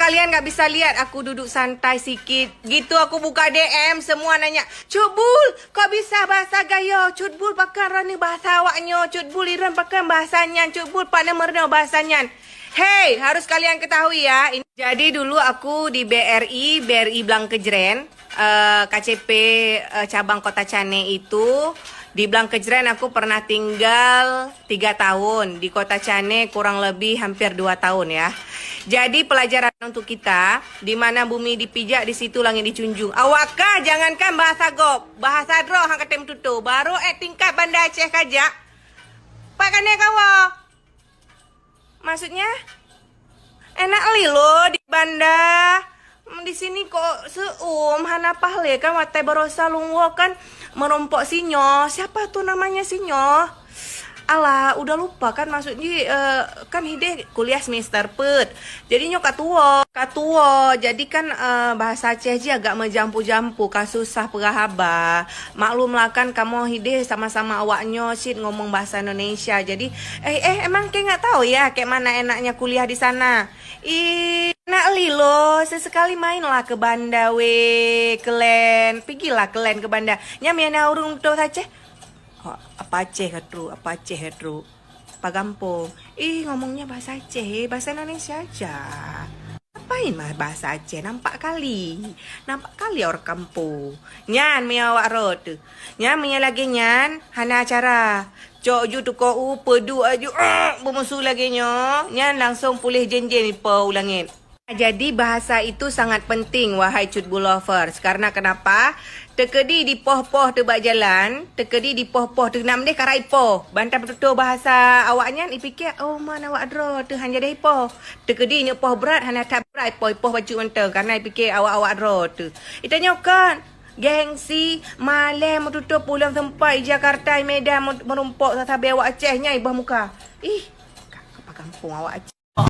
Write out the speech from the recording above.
kalian gak bisa lihat aku duduk santai sikit. Gitu aku buka DM, semua nanya, Cutbul, kok bisa bahasa gayo? Cutbul pakai rani bahasa awaknya. Cutbul iran pakai bahasanya. Cutbul pada merno bahasanya. Hey, harus kalian ketahui ya. Jadi dulu aku di BRI Blangkejren, KCP cabang Kota Cane itu. Di Blangkejren aku pernah tinggal 3 tahun. Di Kota Cane kurang lebih hampir 2 tahun ya. Jadi pelajaran untuk kita, di mana bumi dipijak, di situ langit dijunjung. Awakah jangankan bahasa gop, bahasa dro hang katem tutu. Baru tingkat Banda Aceh kajak. Pak kane kawa. Maksudnya enak li lo di Banda. Di sini kok hana pahle kan watai barosa lungwo kan merompok sinyo. Siapa tuh namanya sinyo? Alah, udah lupa kan maksudnya kan hide kuliah semester pet. Jadi nyo katuo. Jadi kan bahasa Aceh aja agak menjampu-jampu, kasusah perahaba. Maklumlah kan kamu hide sama-sama awaknyo sih ngomong bahasa Indonesia. Jadi emang kayak nggak tahu ya kayak mana enaknya kuliah di sana. Enak li lo, sesekali mainlah ke Banda kelen. Pergilah kelen ke Banda. Nyamiana urung tuh Aceh. Oh, apa Aceh hetru apa gampong ngomongnya bahasa Aceh, bahasa Indonesia aja. Apain mah bahasa Aceh, nampak kali orang kampung nyan mia awak rot nyan mia lagi nyan hana acara cok ju tu ko pedu aju bermusuh lagi nyan langsung pulih jenjen pa ulangin. Jadi bahasa itu sangat penting wahai Cutbul lovers. Karena kenapa? Tekedi di poh-poh tebak jalan, tekedi di poh-poh tu nam deh karai poh. Bantai betul bahasa awaknya ipikir mana awak dro tu hanya deh poh. Tekedi nyok poh berat hanya tak berat poh baju menteng karena ipikir awak dro tu. Itanya kan gengsi malam tutup pulang tempat Jakarta Medan merumpok tatabe awak Acehnya ibah muka. Apa kampung awak Aceh.